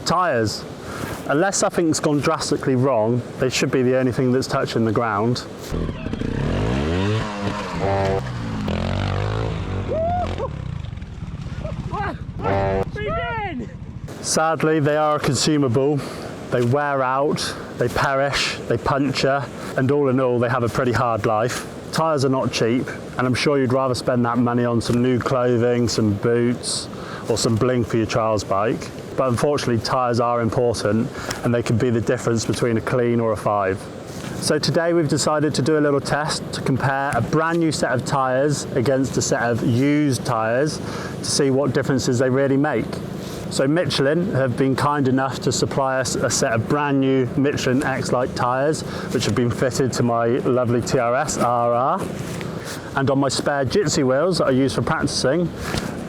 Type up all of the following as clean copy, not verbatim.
Tyres. Unless something's gone drastically wrong, they should be the only thing that's touching the ground. Sadly, they are a consumable. They wear out, they perish, they puncture, and all in all, they have a pretty hard life. Tyres are not cheap, and I'm sure you'd rather spend that money on some new clothing, some boots, or some bling for your trials bike. But unfortunately, tyres are important, and they can be the difference between a clean or a 5. So today we've decided to do a little test to compare a brand new set of tyres against a set of used tyres to see what differences they really make. So Michelin have been kind enough to supply us a set of brand new Michelin X-Lite tyres, which have been fitted to my lovely TYRES RR. And on my spare Jitsi wheels that I use for practicing,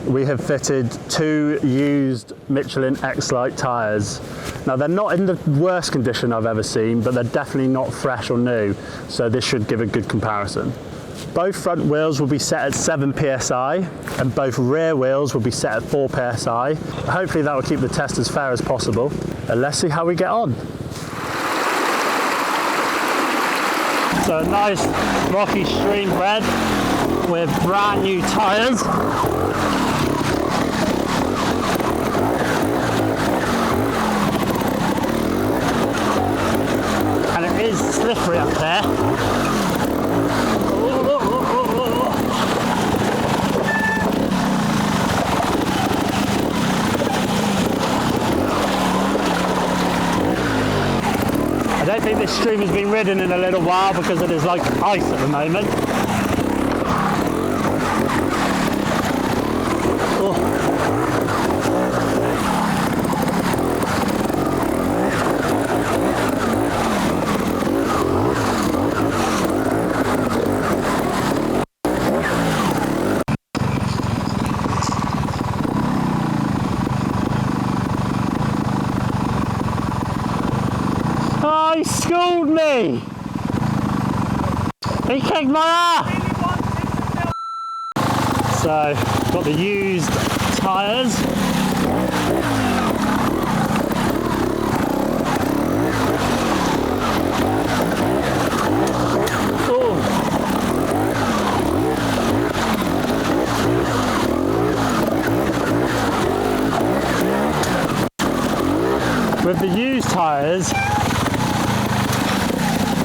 we have fitted 2 used Michelin X-Lite tyres. Now they're not in the worst condition I've ever seen, but they're definitely not fresh or new, so this should give a good comparison. Both front wheels will be set at 7 psi and both rear wheels will be set at 4 psi. Hopefully that will keep the test as fair as possible, and let's see how we get on. So a nice rocky stream bed with brand new tyres. And it is slippery up there. I don't think this stream has been ridden in a little while because it is like ice at the moment. Oh, he schooled me! He kicked my ass! So, got the used tyres. With the used tyres,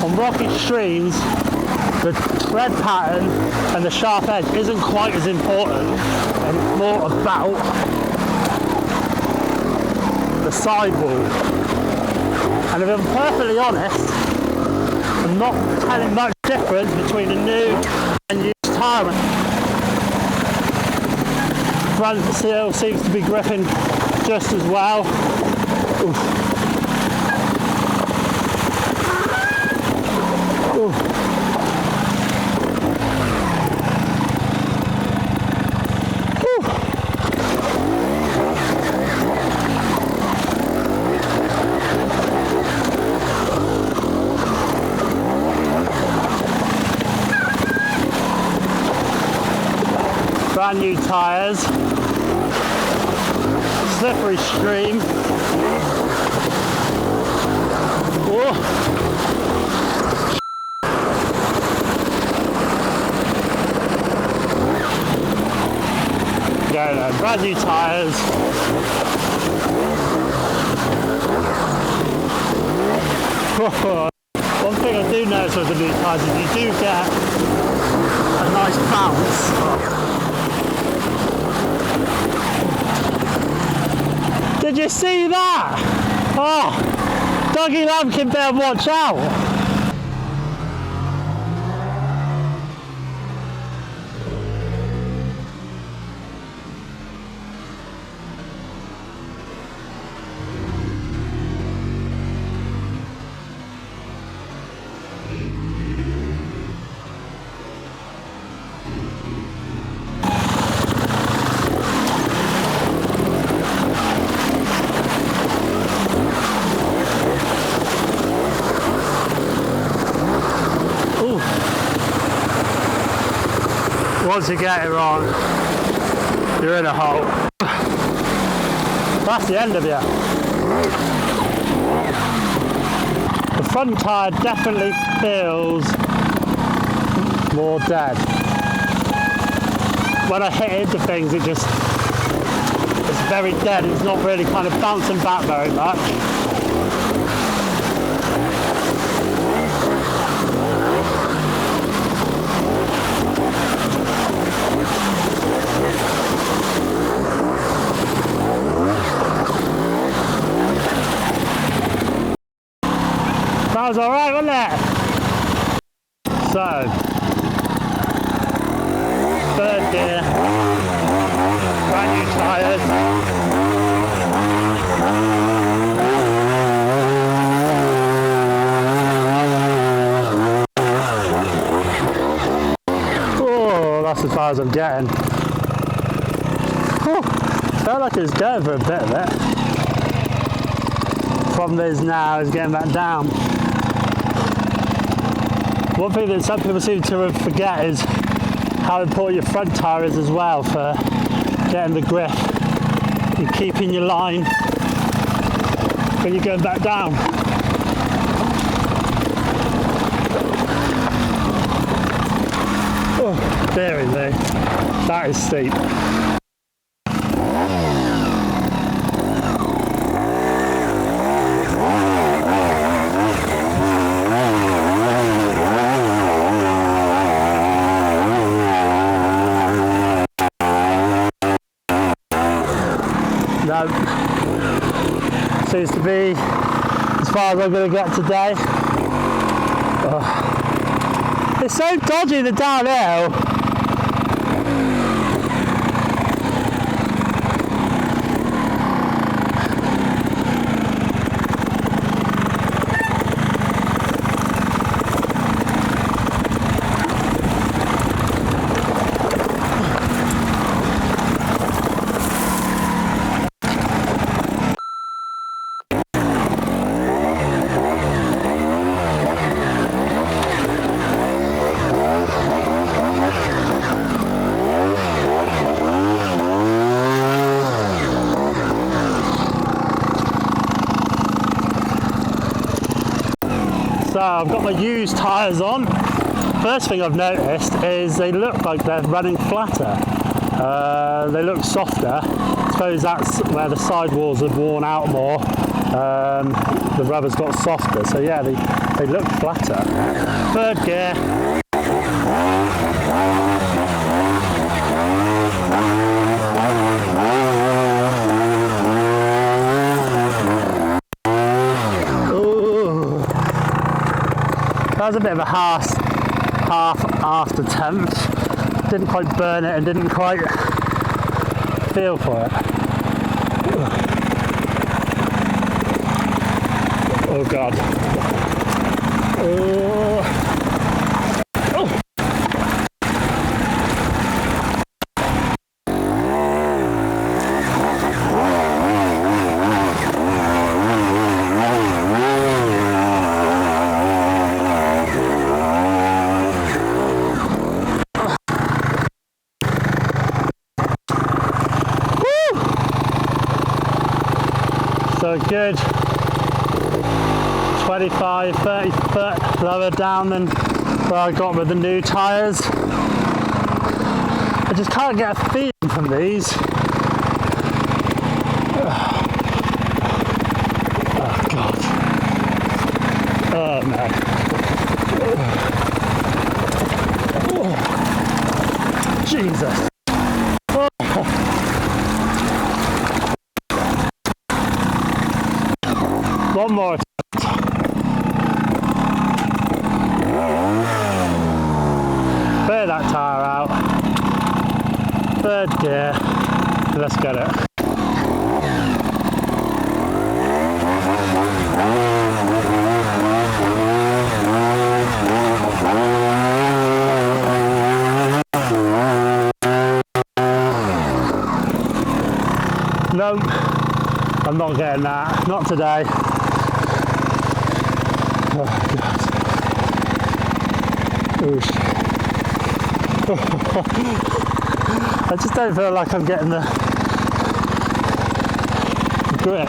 on rocky streams, the tread pattern and the sharp edge isn't quite as important, and it's more about the sidewall. And if I'm perfectly honest, I'm not telling much difference between a new and used tyre. Front seal seems to be gripping just as well. Oof. Brand new tyres, slippery stream. Brand new tyres. One thing I do notice with the new tyres is you do get a nice bounce. Did you see that? Oh, Doggy Lumpkin better watch out. Once you get it wrong, you're in a hole. That's the end of you. The front tyre definitely feels more dead. When I hit into things, it's very dead. It's not really kind of bouncing back very much. That was alright, wasn't it? So, third gear, brand new tyres. Oh, that's as far as I'm getting. Oh, felt like it was going for a bit of it. Problem is now is getting back down. One thing that some people seem to forget is how important your front tyre is as well for getting the grip and keeping your line when you're going back down. Oh, dearie me, that is steep. No, seems to be as far as I'm going to get today. Oh. It's so dodgy, the downhill. So I've got my used tyres on. First thing I've noticed is they look like they're running flatter. They look softer. I suppose that's where the sidewalls have worn out more. The rubber's got softer, so yeah, they look flatter. Third gear. That was a bit of a half-assed attempt. Didn't quite burn it and didn't quite feel for it. Oh God. Oh. So a good 25, 30 foot lower down than where I got with the new tyres. I just can't get a feeling from these. Oh God. Oh no. Oh. Jesus. One more attempt. Clear that tyre out. Third gear. Let's get it. Nope, I'm not getting that. Not today. Oh God. Oosh. I just don't feel like I'm getting the grip.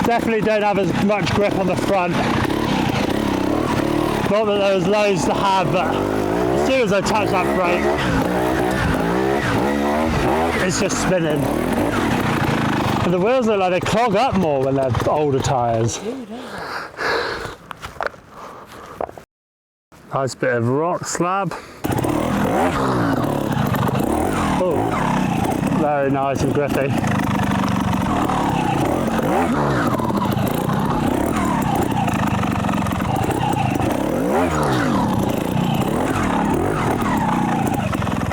Definitely don't have as much grip on the front. Not that there was loads to have, but as soon as I touch that brake, it's just spinning. And the wheels look like they clog up more when they're older tyres. Nice bit of rock slab. Oh, very nice and grippy.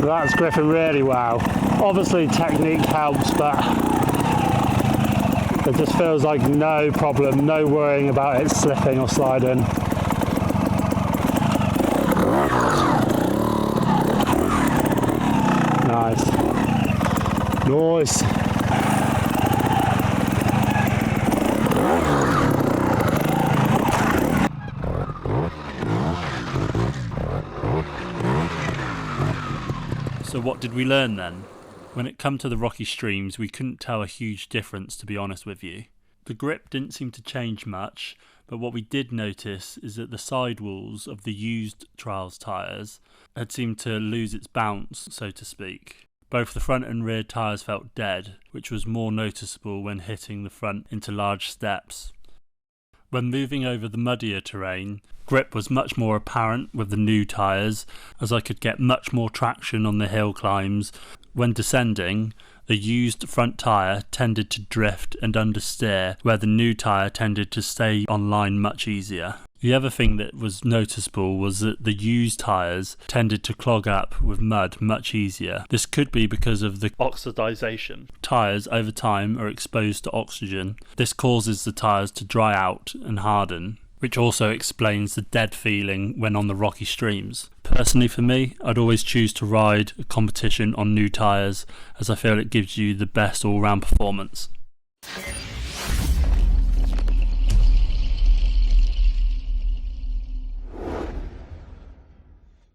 That's gripping really well. Obviously technique helps, but it just feels like no problem, no worrying about it slipping or sliding. Nice. Nice. So what did we learn then? When it come to the rocky streams, we couldn't tell a huge difference, to be honest with you. The grip didn't seem to change much, but what we did notice is that the sidewalls of the used trials tyres had seemed to lose its bounce, so to speak. Both the front and rear tyres felt dead, which was more noticeable when hitting the front into large steps. When moving over the muddier terrain, grip was much more apparent with the new tyres, as I could get much more traction on the hill climbs. When descending, the used front tyre tended to drift and understeer, where the new tyre tended to stay on line much easier. The other thing that was noticeable was that the used tyres tended to clog up with mud much easier. This could be because of the oxidisation. Tyres over time are exposed to oxygen. This causes the tyres to dry out and harden, which also explains the dead feeling when on the rocky streams. Personally for me, I'd always choose to ride a competition on new tyres, as I feel it gives you the best all-round performance.